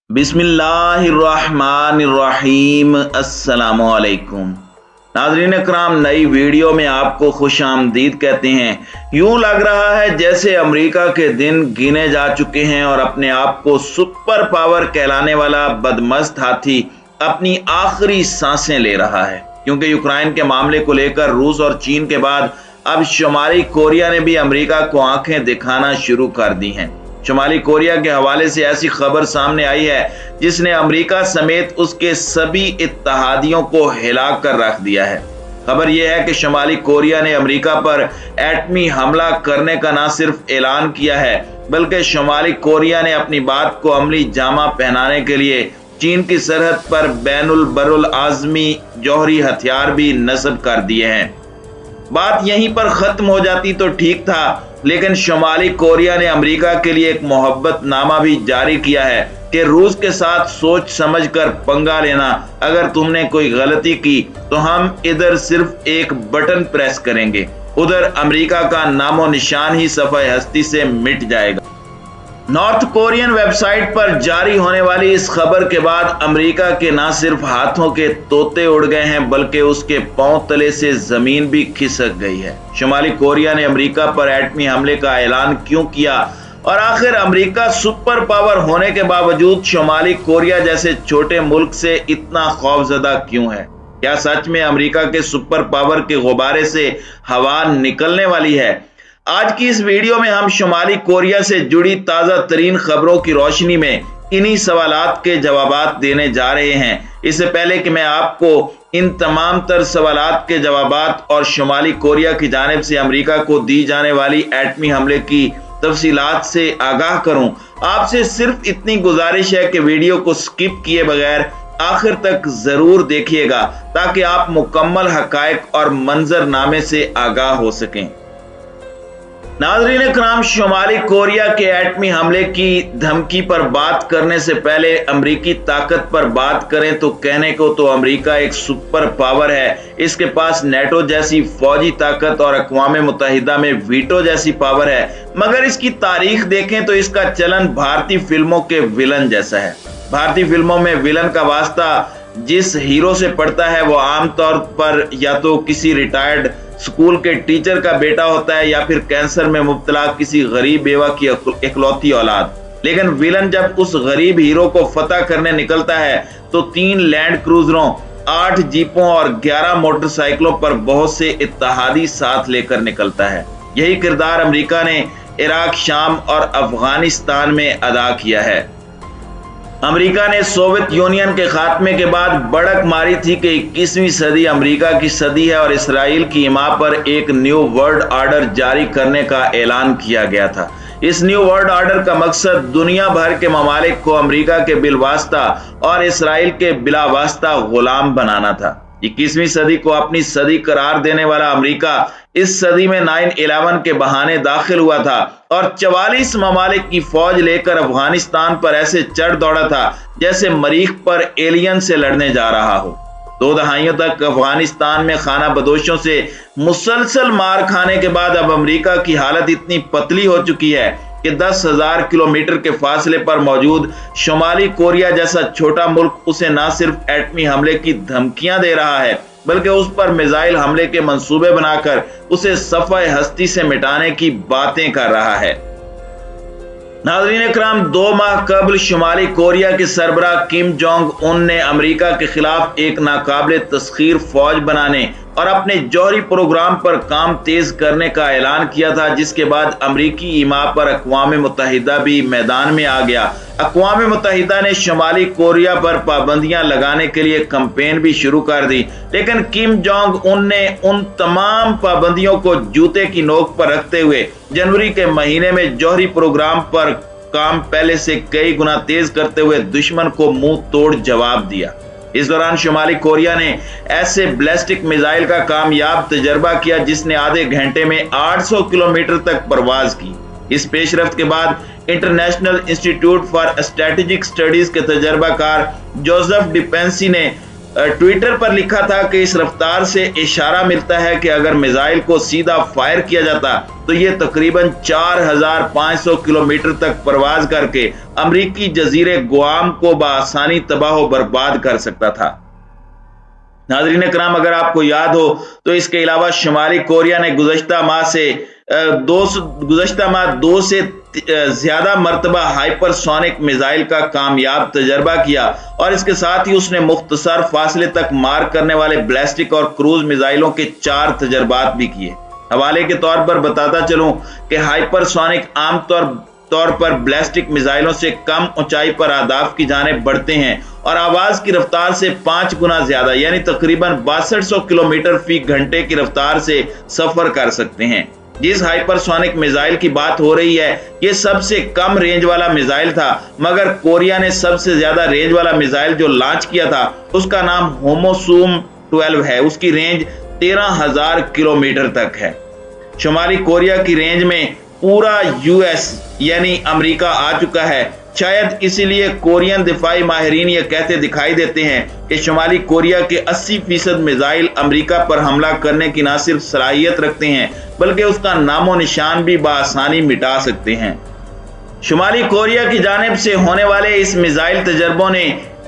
बिस्मिल्लाहिर्रहमानिर्रहीम। अस्सलामुअलैकुम नाज़रीन कराम, नई वीडियो में आपको खुश आमदीद कहते हैं। यूं लग रहा है जैसे अमेरिका के दिन गिने जा चुके हैं और अपने आप को सुपर पावर कहलाने वाला बदमस्त हाथी अपनी आखिरी सांसें ले रहा है, क्योंकि यूक्रेन के मामले को लेकर रूस और चीन के बाद अब शुमाली कोरिया ने भी अमेरिका को आंखें दिखाना शुरू कर दी हैं। शुमाली कोरिया के हवाले से ऐसी खबर सामने आई है जिसने अमेरिका समेत उसके सभी इत्तहादियों को हिला कर रख दिया है। खबर यह है कि शुमाली कोरिया ने अमेरिका पर एटमी हमला करने का न सिर्फ ऐलान किया है, बल्कि शुमाली कोरिया ने अपनी बात को अमली जामा पहनाने के लिए चीन की सरहद पर बैनुल बरुल आजमी जौहरी हथियार भी नस्ब कर दिए हैं। बात यहीं पर खत्म हो जाती तो ठीक था, लेकिन शुमाली कोरिया ने अमेरिका के लिए एक मोहब्बत नामा भी जारी किया है कि रूस के साथ सोच समझकर पंगा लेना। अगर तुमने कोई गलती की तो हम इधर सिर्फ एक बटन प्रेस करेंगे, उधर अमेरिका का नामो निशान ही सफ़े हस्ती से मिट जाएगा। नॉर्थ कोरियन वेबसाइट पर जारी होने वाली इस खबर के बाद अमेरिका के न सिर्फ हाथों के तोते उड़ गए हैं, बल्कि उसके पांव तले से जमीन भी खिसक गई है। शुमाली कोरिया ने अमेरिका पर एटमी हमले का ऐलान क्यों किया और आखिर अमेरिका सुपर पावर होने के बावजूद शुमाली कोरिया जैसे छोटे मुल्क से इतना खौफजदा क्यों है? क्या सच में अमेरिका के सुपर पावर के गुब्बारे से हवा निकलने वाली है? आज की इस वीडियो में हम शुमाली कोरिया से जुड़ी ताज़ा तरीन खबरों की रोशनी में इन्हीं सवालात के जवाबात देने जा रहे हैं। इससे पहले कि मैं आपको इन तमाम तर सवालात के जवाबात और शुमाली कोरिया की जानिब से अमेरिका को दी जाने वाली एटमी हमले की तफसीलात से आगाह करूं, आपसे सिर्फ इतनी गुजारिश है कि वीडियो को स्किप किए बगैर आखिर तक जरूर देखिएगा, ताकि आप मुकम्मल हकायक और मंजरनामे से आगाह हो सकें। नाज़रीन कराम, शुमाली कोरिया के एटमी हमले की धमकी पर बात करने से पहले अमरीकी ताकत पर बात करें तो कहने को तो अमरीका एक सुपर पावर है। इसके पास नेटो जैसी फौजी ताकत और अक़वाम मुत्तहिदा में वीटो जैसी पावर है, मगर इसकी तारीख देखें तो इसका चलन भारतीय फिल्मों के विलन जैसा है। भारतीय फिल्मों में विलन का वास्ता जिस हीरो से पड़ता है वो आमतौर पर या तो किसी रिटायर्ड स्कूल के टीचर का बेटा होता है या फिर कैंसर में मुब्तला किसी गरीब बेवा की इकलौती औलाद। लेकिन विलन जब उस गरीब हीरो को फतह करने निकलता है तो 3 लैंड क्रूजरों, 8 जीपों और 11 मोटरसाइकिलों पर बहुत से इत्तहादी साथ लेकर निकलता है। यही किरदार अमेरिका ने इराक, शाम और अफगानिस्तान में अदा किया है। अमेरिका ने सोवियत यूनियन के खात्मे के बाद बढ़क मारी थी कि 21वीं सदी अमेरिका की सदी है और इसराइल की हिमा पर एक न्यू वर्ल्ड ऑर्डर जारी करने का ऐलान किया गया था। इस न्यू वर्ल्ड ऑर्डर का मकसद दुनिया भर के ममालिक को अमेरिका के बिलवास्ता और इसराइल के बिलावास्ता गुलाम बनाना था। 21वीं सदी को अपनी सदी करार देने वाला अमेरिका इस सदी में 9/11 के बहाने दाखिल हुआ था और 44 ममालिक की फौज लेकर अफगानिस्तान पर ऐसे चढ़ दौड़ा था जैसे मरीख पर एलियन से लड़ने जा रहा हो। 2 दहाइयों तक अफगानिस्तान में खाना बदोशों से मुसलसल मार खाने के बाद अब अमेरिका की हालत इतनी पतली हो चुकी है कि 10,000 किलोमीटर के फासले पर मौजूद शुमाली कोरिया जैसा छोटा मुल्क उसे न सिर्फ एटमी हमले की धमकियां दे रहा है, बल्कि उस पर मिसाइल हमले के मंसूबे बनाकर उसे सफ़े हस्ती से मिटाने की बातें कर रहा है। नाज़रीन कराम, 2 माह कबल शुमाली कोरिया के सरबराह किम जोंग उन ने अमेरिका के खिलाफ एक नाकाबिल तस्खीर फौज बनाने और अपने जौहरी प्रोग्राम पर काम तेज करने का ऐलान किया था, जिसके बाद अमेरिकी ईमा पर अक़वाम मुत्तहिदा भी मैदान में आ गया। अक़वाम मुत्तहिदा ने शुमाली कोरिया पर पाबंदियां लगाने के लिए कैंपेन भी शुरू कर दी, लेकिन किम जोंग उन ने उन तमाम पाबंदियों को जूते की नोक पर रखते हुए जनवरी के महीने में जौहरी प्रोग्राम पर काम पहले से कई गुना तेज करते हुए दुश्मन को मुंह तोड़ जवाब दिया। इस दौरान शुमाली कोरिया ने ऐसे बैलिस्टिक मिसाइल का कामयाब तजर्बा किया जिसने आधे घंटे में 800 किलोमीटर तक परवाज की। इस पेशरफ्त के बाद international institute for strategic studies के तजर्बाकार जोसेफ डिपेंसी ने ट्विटर पर लिखा था कि इस रफ्तार से इशारा मिलता है कि अगर मिसाइल को सीधा फायर किया जाता तो ये तकरीबन 4500 किलोमीटर तक परवाज करके अमरीकी जजीरे गुआम को बआसानी तबाह बर्बाद कर सकता था। नाज़रीन इकराम, अगर आपको याद हो तो इसके अलावा शुमाली कोरिया ने गुज़श्ता माह 2 से ज्यादा मरतबा हाइपरसोनिक मिसाइल का कामयाब तजर्बा किया और इसके साथ ही उसने मुख्तसर फासले तक मार करने वाले बैलिस्टिक और क्रूज मिसाइलों के 4 तजर्बात भी किए। हवाले के तौर पर बताता चलूं कि हाइपरसोनिक तौर पर बैलिस्टिक मिसाइलों से कम ऊंचाई पर अहदाफ की जानिब बढ़ते हैं और आवाज की रफ्तार से 5 गुना ज्यादा यानी तकरीबन 6200 किलोमीटर फी घंटे की रफ्तार से सफर कर सकते हैं। जिस हाइपरसोनिक मिसाइल की बात हो रही है ये सबसे कम रेंज वाला मिसाइल था, मगर कोरिया ने सबसे ज्यादा रेंज वाला मिसाइल जो लॉन्च किया था उसका नाम होमोसूम 12 है। उसकी रेंज 13,000 किलोमीटर तक है। शुमाली कोरिया की रेंज में पूरा यूएस यानी अमेरिका आ चुका है। शायद इसीलिए कोरियन दिफाई माहिरीन ये कहते दिखाई देते हैं कि शुमाली कोरिया के 80% मिसाइल अमेरिका पर हमला करने की न सिर्फ सलाहियत रखते हैं बल्कि उसका नामो निशान भी बआसानी मिटा सकते हैं। शुमाली कोरिया की जानिब से होने वाले इस मिसाइल तजर्बों ने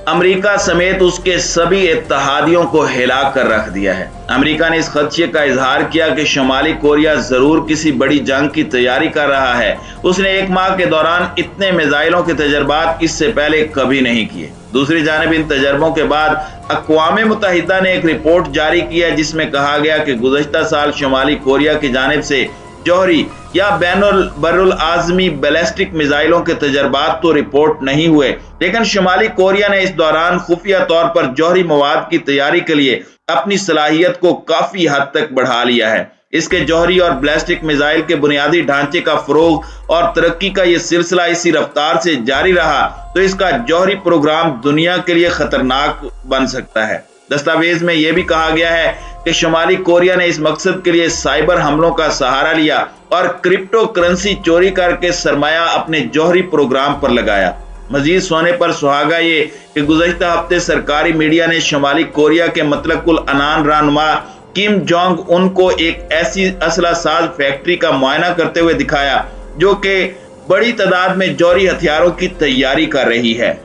अमेरिका समेत उसके सभी इत्तेहादियों को हिला कर रख दिया है। अमेरिका ने इस खदशे का इजहार किया कि शुमाली कोरिया जरूर किसी बड़ी जंग की तैयारी कर रहा है। उसने 1 माह के दौरान इतने मिसाइलों के तजर्बात इससे पहले कभी नहीं किए। दूसरी जानिब इन तजर्बों के बाद अक़वाम मुत्तहिदा ने एक रिपोर्ट जारी की है जिसमें कहा गया कि गुज़श्ता साल शुमाली कोरिया की जानिब से जौहरी या बर्रुल आज़मी बैलिस्टिक मिसाइलों के तजर्बात तो रिपोर्ट नहीं हुए, लेकिन शुमाली कोरिया ने इस दौरान खुफिया तौर पर जौहरी मवाद की तैयारी के लिए अपनी सलाहियत को काफी हद तक बढ़ा लिया है। इसके जौहरी और बैलिस्टिक मिसाइल के बुनियादी ढांचे का फरोग और तरक्की का यह सिलसिला इसी रफ्तार से जारी रहा तो इसका जौहरी प्रोग्राम दुनिया के लिए खतरनाक बन सकता है। दस्तावेज में यह भी कहा गया है कि शुमाली कोरिया ने इस मकसद के लिए साइबर हमलों का सहारा लिया और क्रिप्टो करेंसी चोरी करके सरमाया अपने जौहरी प्रोग्राम पर लगाया। मजीद सोने पर सुहागा ये कि गुज़श्ता हफ्ते सरकारी मीडिया ने शुमाली कोरिया के मतलकुल अनान रहनुमा किम जोंग उन को एक ऐसी असला साज फैक्ट्री का मुआयना करते हुए दिखाया जो कि बड़ी तादाद में जौहरी हथियारों की तैयारी कर रही है।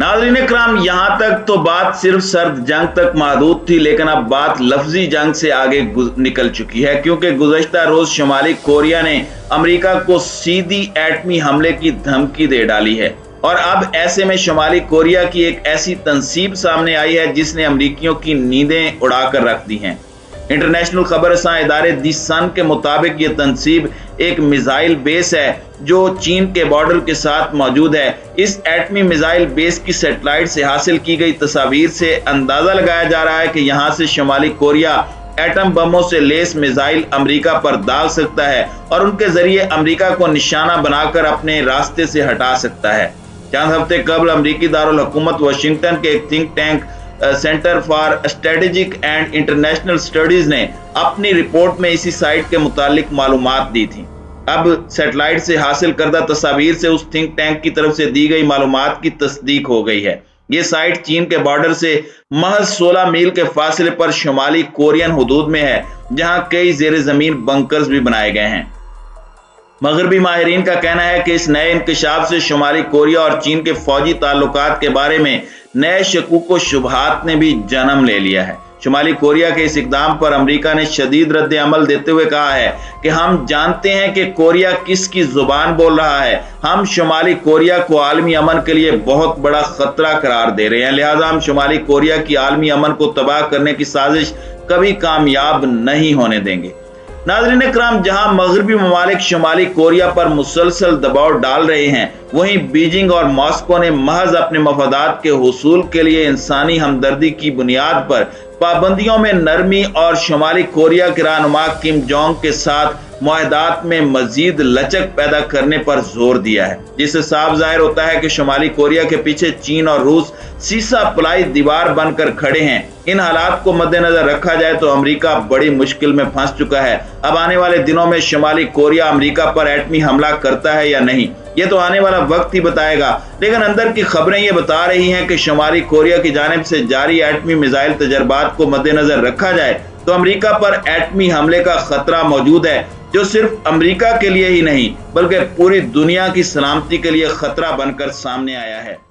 नाज़रीन इकराम, यहाँ तक तो बात सिर्फ सर्द जंग तक महदूद थी, लेकिन अब बात लफ्जी जंग से आगे निकल चुकी है क्योंकि गुज़श्ता रोज शुमाली कोरिया ने अमेरिका को सीधी एटमी हमले की धमकी दे डाली है और अब ऐसे में शुमाली कोरिया की एक ऐसी तंसीब सामने आई है जिसने अमरीकियों की नींदें उड़ाकर रख दी हैं। इंटरनेशनल खबरसां इदारे दी सन के मुताबिक ये तंसीब एक मिसाइल बेस है जो चीन के बॉर्डर के साथ मौजूद है। इस एटमी मिसाइल बेस की सैटेलाइट से हासिल की गई तस्वीर से अंदाजा लगाया जा रहा है कि यहाँ से शुमाली कोरिया एटम बमों से लेस मिसाइल अमेरिका पर दाग सकता है और उनके जरिए अमेरिका को निशाना बनाकर अपने रास्ते से हटा सकता है। चंद हफ्ते कबल अमेरिकी दारुल हुकूमत वाशिंगटन के एक think tank centre for strategic and international studies ने अपनी रिपोर्ट में इसी साइट के मुतालिक मालूमात दी थी। अब सैटेलाइट से हासिल करदा तस्वीर से उस थिंक टैंक की तरफ से दी गई मालूमात की तस्दीक हो गई है। ये साइट चीन के बॉर्डर से महज 16 मील के फासले पर शुमाली कोरियन हुदूद में है, जहां कई जेर जमीन बंकर्स भी बनाए गए हैं। मगरबी माहिरीन का कहना है कि इस नए इंकशाफ से शुमाली कोरिया और चीन के फौजी ताल्लुकात के बारे में नए शकूक व शुबहात ने भी जन्म ले लिया है। शुमाली कोरिया के इस इकदाम पर अमेरिका ने शदीद रद्द अमल देते हुए कहा है कि हम जानते हैं कि कोरिया किसकी जुबान बोल रहा है। हम शुमाली कोरिया को आलमी अमन के लिए बहुत बड़ा खतरा करार दे रहे हैं, लिहाजा हम शुमाली कोरिया की आलमी अमन को तबाह करने की साजिश कभी कामयाब नहीं होने देंगे। नाज़रीन इकराम, जहां मगरबी ममालिक शुमाली कोरिया पर मुसलसल दबाव डाल रहे हैं, वहीं बीजिंग और मॉस्को ने महज अपने मफादात के हुसूल के लिए इंसानी हमदर्दी की बुनियाद पर पाबंदियों में नरमी और शुमाली कोरिया के रहनुमा किम जोंग के साथ मुआहदात में मजीद लचक पैदा करने पर जोर दिया है, जिससे साफ जाहिर होता है कि शुमाली कोरिया के पीछे चीन और रूस सीसा पलाई दीवार बनकर खड़े हैं। इन हालात को मद्देनजर रखा जाए तो अमेरिका बड़ी मुश्किल में फंस चुका है। अब आने वाले दिनों में शुमाली कोरिया अमेरिका पर एटमी हमला करता है या नहीं, ये तो आने वाला वक्त ही बताएगा, लेकिन अंदर की खबरें ये बता रही हैं कि शुमाली कोरिया की जानिब से जारी एटमी मिसाइल तजर्बात को मद्देनजर रखा जाए तो अमेरिका पर एटमी हमले का खतरा मौजूद है। जो सिर्फ अमेरिका के लिए ही नहीं बल्कि पूरी दुनिया की सलामती के लिए खतरा बनकर सामने आया है।